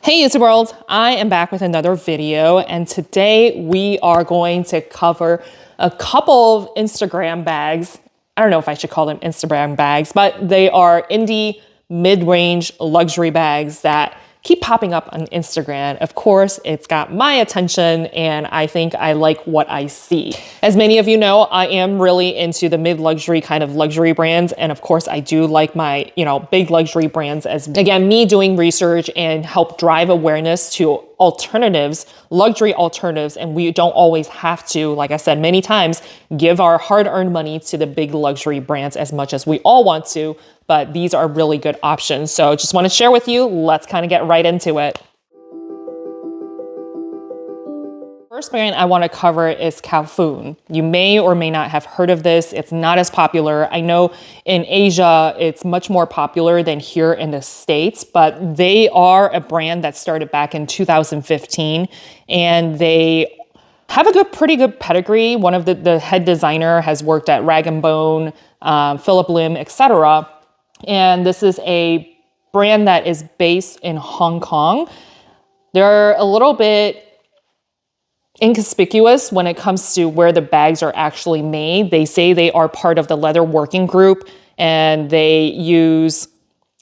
Hey YouTube world, I am back with another video, and today we are going to cover a couple of Instagram bags. I don't know if I should call them Instagram bags, but they are indie mid-range luxury bags that keep popping up on Instagram. Of course, it's got my attention and I think I like what I see. As many of you know, I am really into the mid-luxury kind of luxury brands. And of course, I do like my, big luxury brands as, again, me doing research and help drive awareness to alternatives, luxury alternatives. And we don't always have to, like I said many times, give our hard-earned money to the big luxury brands as much as we all want to. But these are really good options. So just want to share with you. Let's kind of get right into it. First brand I want to cover is Calon. You may or may not have heard of this. It's not as popular. I know in Asia, it's much more popular than here in the States, but they are a brand that started back in 2015 and they have a pretty good pedigree. One of the head designer has worked at Rag & Bone, Philip Lim, etc. And this is a brand that is based in Hong Kong. They're a little bit inconspicuous when it comes to where the bags are actually made. They say they are part of the leather working group and they use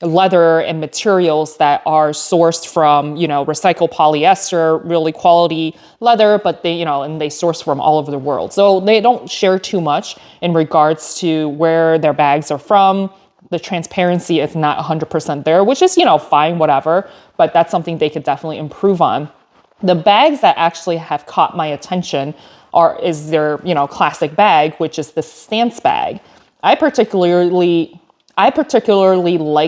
leather and materials that are sourced from, recycled polyester, really quality leather, but and they source from all over the world. So they don't share too much in regards to where their bags are from. The transparency is not 100% there, which is, fine, whatever, but that's something they could definitely improve on. The bags that actually have caught my attention is their, classic bag, which is the stance bag. I particularly like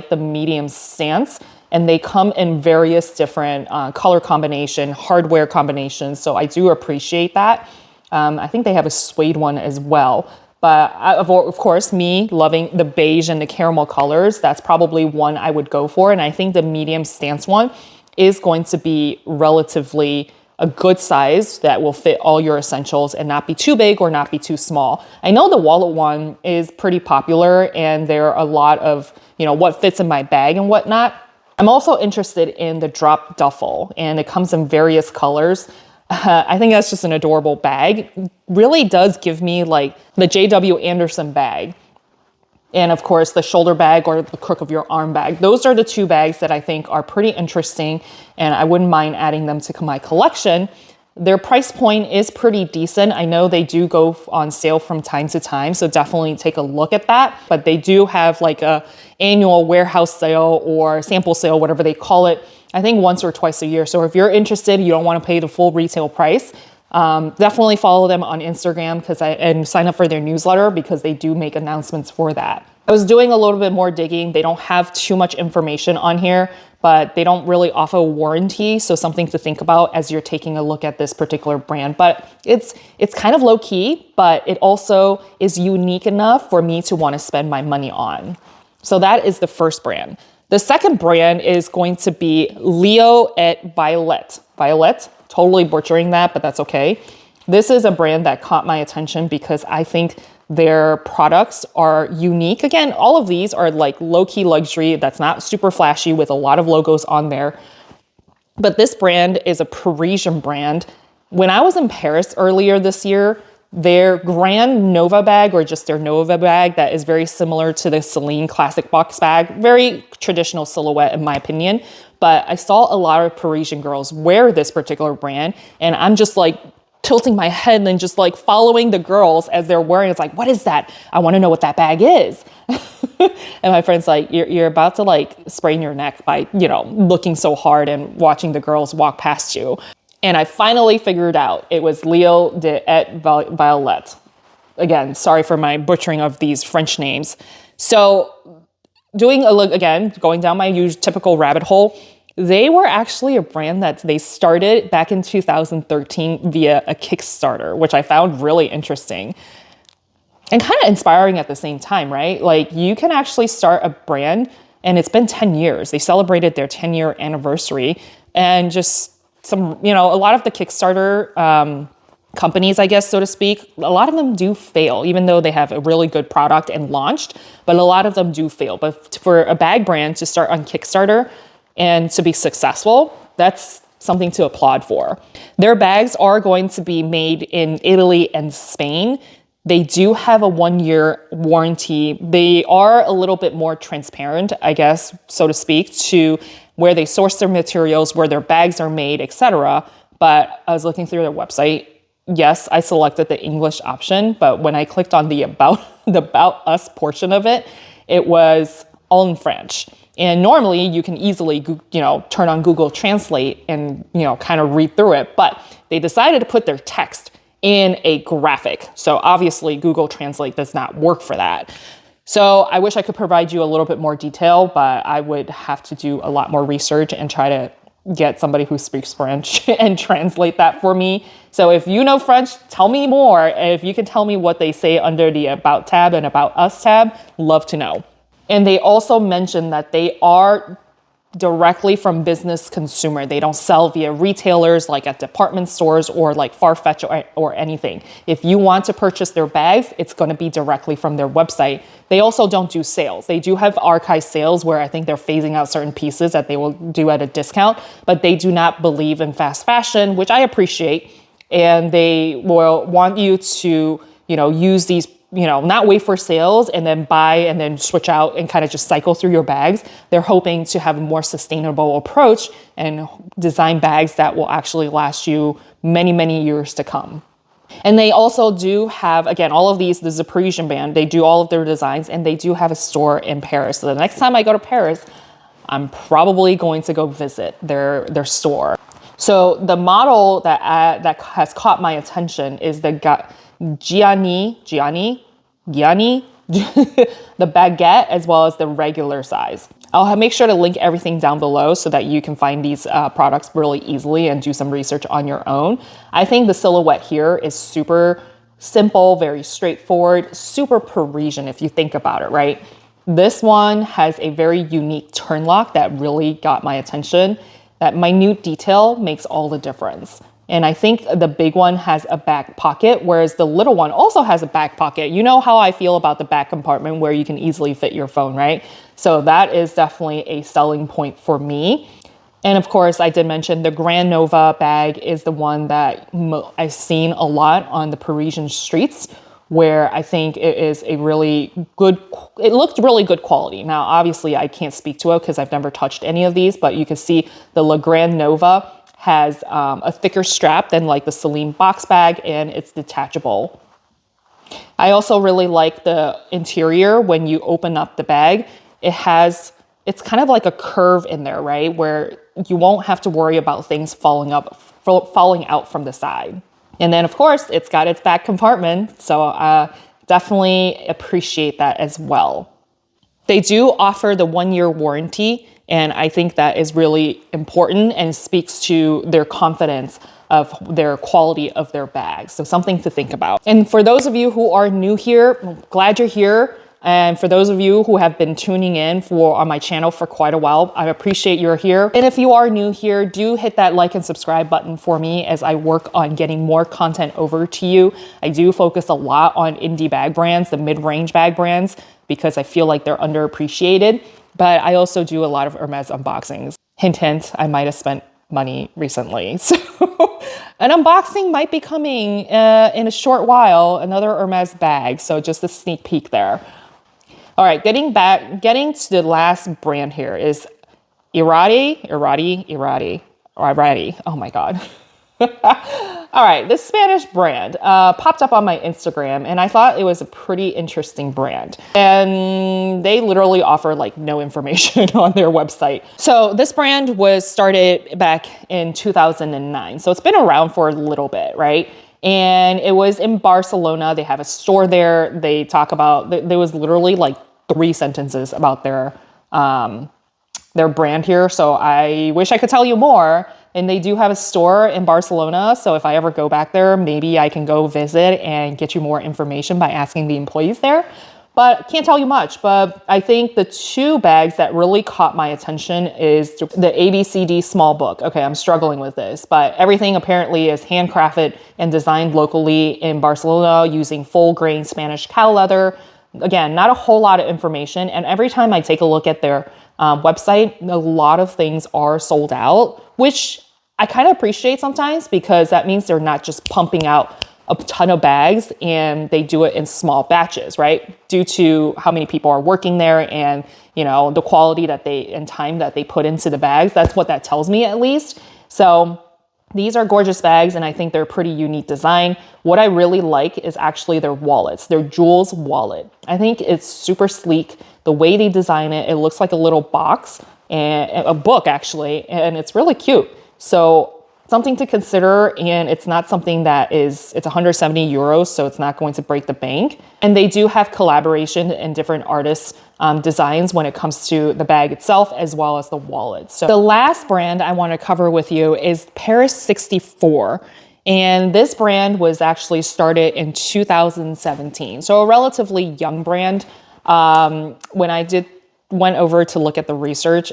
the medium stance, and they come in various different color combination, hardware combinations. So I do appreciate that. I think they have a suede one as well. But of course, me loving the beige and the caramel colors, that's probably one I would go for. And I think the medium stance one is going to be relatively a good size that will fit all your essentials and not be too big or not be too small. I know the wallet one is pretty popular and there are a lot of, what fits in my bag and whatnot. I'm also interested in the drop duffel and it comes in various colors. I think that's just an adorable bag. Really does give me like the J.W. Anderson bag. And of course, the shoulder bag or the crook of your arm bag. Those are the two bags that I think are pretty interesting and I wouldn't mind adding them to my collection. Their price point is pretty decent. I know they do go on sale from time to time, so definitely take a look at that. But they do have like a annual warehouse sale or sample sale, whatever they call it, I think once or twice a year. So if you're interested, you don't want to pay the full retail price, definitely follow them on Instagram and sign up for their newsletter because they do make announcements for that. I was doing a little bit more digging. They don't have too much information on here, but they don't really offer a warranty. So something to think about as you're taking a look at this particular brand. But it's kind of low key, but it also is unique enough for me to want to spend my money on. So that is the first brand. The second brand is going to be Leo et Violet. Violet, totally butchering that, but that's okay. This is a brand that caught my attention because I think their products are unique. Again, all of these are like low-key luxury that's not super flashy with a lot of logos on there. But this brand is a Parisian brand. When I was in Paris earlier this year, their Grand Nova bag, or just their Nova bag, that is very similar to the Celine classic box bag, very traditional silhouette in my opinion. But I saw a lot of Parisian girls wear this particular brand and I'm just like tilting my head and just like following the girls as they're wearing. It's like, what is that? I want to know what that bag is. And my friend's like, you're about to like sprain your neck by, looking so hard and watching the girls walk past you. And I finally figured out it was Leo et Violet. Again, sorry for my butchering of these French names. So doing a look again, going down my typical rabbit hole, they were actually a brand that they started back in 2013 via a Kickstarter, which I found really interesting and kind of inspiring at the same time, right? Like you can actually start a brand and it's been 10 years. They celebrated their 10-year anniversary and just a lot of the Kickstarter companies, I guess, so to speak, a lot of them do fail, even though they have a really good product and launched, but a lot of them do fail. But for a bag brand to start on Kickstarter and to be successful, that's something to applaud for. Their bags are going to be made in Italy and Spain. They do have a 1-year warranty. They are a little bit more transparent, I guess, so to speak, to where they source their materials, where their bags are made, etc. But I was looking through their website. Yes, I selected the English option, but when I clicked on the about us portion of it, it was all in French. And normally you can easily, turn on Google Translate and, kind of read through it. But they decided to put their text in a graphic. So obviously Google Translate does not work for that. So I wish I could provide you a little bit more detail, but I would have to do a lot more research and try to get somebody who speaks French and translate that for me. So if you know French, tell me more. And if you can tell me what they say under the About tab and About Us tab, love to know. And they also mentioned that they are directly from business consumer. They don't sell via retailers like at department stores or like Farfetch or anything. If you want to purchase their bags, it's going to be directly from their website. They also don't do sales. They do have archive sales where I think they're phasing out certain pieces that they will do at a discount, but they do not believe in fast fashion, which I appreciate. And they will want you to, use these, not wait for sales and then buy and then switch out and kind of just cycle through your bags. They're hoping to have a more sustainable approach and design bags that will actually last you many, many years to come. And they also do have, again, all of these, this is a Parisian brand. They do all of their designs and they do have a store in Paris. So the next time I go to Paris, I'm probably going to go visit their store. So the model that has caught my attention is the Giani, the baguette, as well as the regular size. I'll make sure to link everything down below so that you can find these products really easily and do some research on your own. I think the silhouette here is super simple, very straightforward, super Parisian if you think about it, right? This one has a very unique turn lock that really got my attention. That minute detail makes all the difference. And I think the big one has a back pocket, whereas the little one also has a back pocket. You know how I feel about the back compartment where you can easily fit your phone, right? So that is definitely a selling point for me. And of course, I did mention the Grand Nova bag is the one that I've seen a lot on the Parisian streets, where I think it is a really good, it looked really good quality. Now, obviously I can't speak to it because I've never touched any of these, but you can see the Le Grand Nova has a thicker strap than like the Celine box bag, and it's detachable. I also really like the interior. When you open up the bag, it's kind of like a curve in there, right? Where you won't have to worry about things falling out from the side. And then of course it's got its back compartment. So definitely appreciate that as well. They do offer the 1-year warranty. And I think that is really important and speaks to their confidence of their quality of their bags. So something to think about. And for those of you who are new here, I'm glad you're here. And for those of you who have been tuning in on my channel for quite a while, I appreciate you're here. And if you are new here, do hit that like and subscribe button for me as I work on getting more content over to you. I do focus a lot on indie bag brands, the mid-range bag brands, because I feel like they're underappreciated. But I also do a lot of Hermes unboxings. Hint, hint, I might have spent money recently. So an unboxing might be coming in a short while, another Hermes bag. So just a sneak peek there. All right, getting to the last brand here is Irati. Oh my God. All right, this Spanish brand popped up on my Instagram, and I thought it was a pretty interesting brand. And they literally offer like no information on their website. So this brand was started back in 2009. So it's been around for a little bit, right? And it was in Barcelona. They have a store there. They talk about, there was literally like 3 sentences about their brand here. So I wish I could tell you more. And they do have a store in Barcelona. So if I ever go back there, maybe I can go visit and get you more information by asking the employees there. But can't tell you much. But I think the 2 bags that really caught my attention is the ABCD small book. Okay, I'm struggling with this, but everything apparently is handcrafted and designed locally in Barcelona using full grain Spanish cow leather. Again, not a whole lot of information. And every time I take a look at their website, a lot of things are sold out, which I kind of appreciate sometimes because that means they're not just pumping out a ton of bags and they do it in small batches, right? Due to how many people are working there and, you know, the quality that and time that they put into the bags. That's what that tells me at least. So these are gorgeous bags and I think they're pretty unique design. What I really like is actually their wallets, their Jewels wallet. I think it's super sleek. The way they design it, it looks like a little box and a book actually, and it's really cute. So something to consider, and it's not something that it's 170 euros, so it's not going to break the bank. And they do have collaboration and different artists' designs when it comes to the bag itself, as well as the wallet. So the last brand I want to cover with you is Paris 64. And this brand was actually started in 2017. So a relatively young brand. When I went over to look at the research,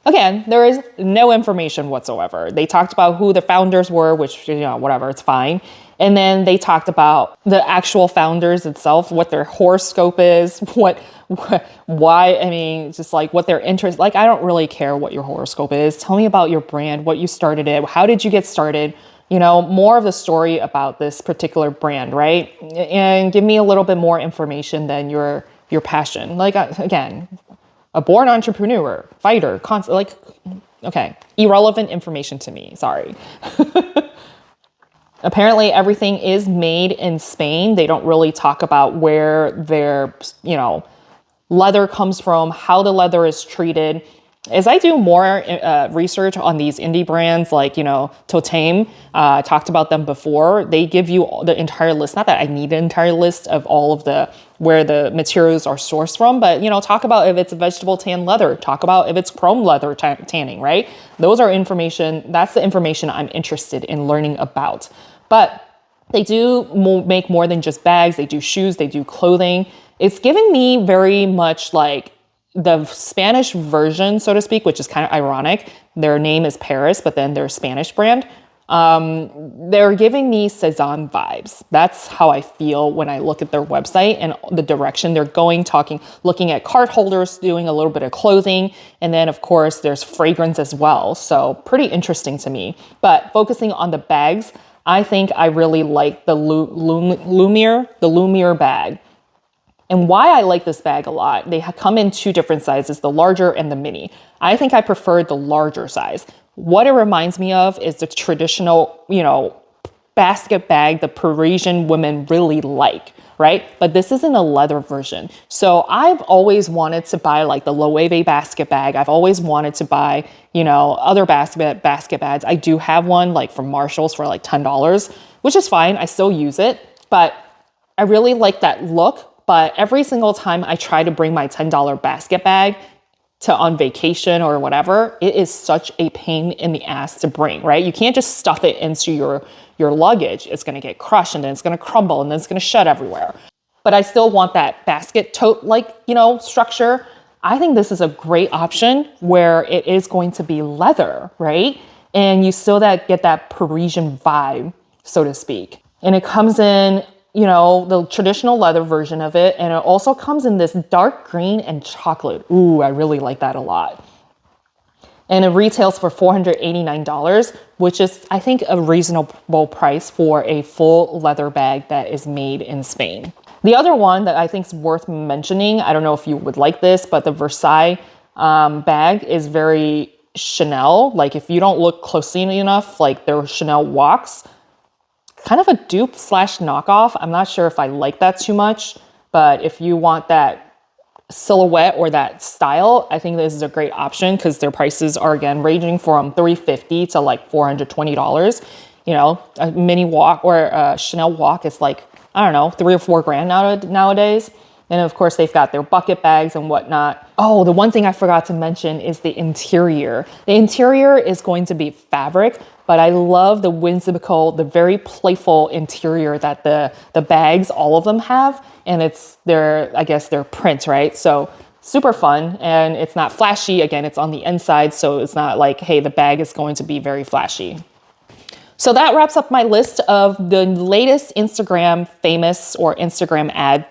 again, there is no information whatsoever. They talked about who the founders were, which, you know, whatever, it's fine. And then they talked about the actual founders itself, what their horoscope is, why, I mean, just like what their interest, like, I don't really care what your horoscope is. Tell me about your brand, what you started it, how did you get started? You know, more of the story about this particular brand, right? And give me a little bit more information than your passion. Like, again, a born entrepreneur, fighter, okay, irrelevant information to me, sorry. Apparently everything is made in Spain. They don't really talk about where their, you know, leather comes from, how the leather is treated. As I do more research on these indie brands like, you know, Tote, I talked about them before. They give you the entire list. Not that I need an entire list of all of where the materials are sourced from, but, you know, talk about if it's vegetable tan leather, talk about if it's chrome leather tanning, right? Those are information, that's the information I'm interested in learning about. But they do make more than just bags. They do shoes, they do clothing. It's giving me very much like the Spanish version, so to speak, which is kind of ironic. Their name is Paris, but then they're a Spanish brand. They're giving me Cezanne vibes. That's how I feel when I look at their website and the direction they're going, looking at card holders, doing a little bit of clothing. And then of course there's fragrance as well. So pretty interesting to me, but focusing on the bags, I think I really like the Lumiere bag. And why I like this bag a lot, they come in two different sizes, the larger and the mini. I think I prefer the larger size. What it reminds me of is the traditional, you know, basket bag the Parisian women really like, right? But this isn't a leather version. So I've always wanted to buy like the Loewe basket bag. I've always wanted to buy, you know, other basket bags. I do have one like from Marshall's for like $10, which is fine. I still use it, but I really like that look. But every single time I try to bring my $10 basket bag on vacation or whatever, it is such a pain in the ass to bring, right? You can't just stuff it into your luggage. It's going to get crushed and then it's going to crumble and then it's going to shed everywhere. But I still want that basket tote like, you know, structure. I think this is a great option where it is going to be leather, right? And you still get that Parisian vibe, so to speak. And it comes in, you know, the traditional leather version of it. And it also comes in this dark green and chocolate. Ooh, I really like that a lot. And it retails for $489, which is, I think, a reasonable price for a full leather bag that is made in Spain. The other one that I think is worth mentioning, I don't know if you would like this, but the Versace bag is very Chanel. Like if you don't look closely enough, like their Chanel walks, kind of a dupe / knockoff. I'm not sure if I like that too much, but if you want that silhouette or that style, I think this is a great option because their prices are again ranging from $350 to like $420. You know, a mini walk or a Chanel walk is like, I don't know, $3 or $4 grand nowadays. And of course, they've got their bucket bags and whatnot. Oh, the one thing I forgot to mention is the interior. The interior is going to be fabric, but I love the whimsical, the very playful interior that the bags, all of them have. And it's I guess their print, right? So super fun. And it's not flashy. Again, it's on the inside. So it's not like, hey, the bag is going to be very flashy. So that wraps up my list of the latest Instagram famous or Instagram ad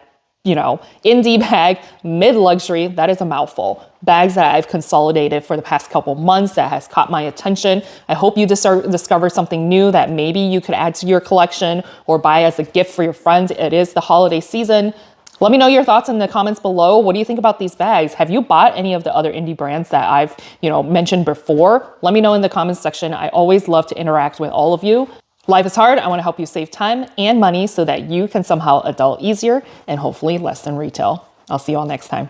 indie bag, mid-luxury, that is a mouthful. Bags that I've consolidated for the past couple months that has caught my attention. I hope you discover something new that maybe you could add to your collection or buy as a gift for your friends. It is the holiday season. Let me know your thoughts in the comments below. What do you think about these bags? Have you bought any of the other indie brands that I've, mentioned before? Let me know in the comments section. I always love to interact with all of you. Life is hard. I want to help you save time and money so that you can somehow adult easier and hopefully less than retail. I'll see you all next time.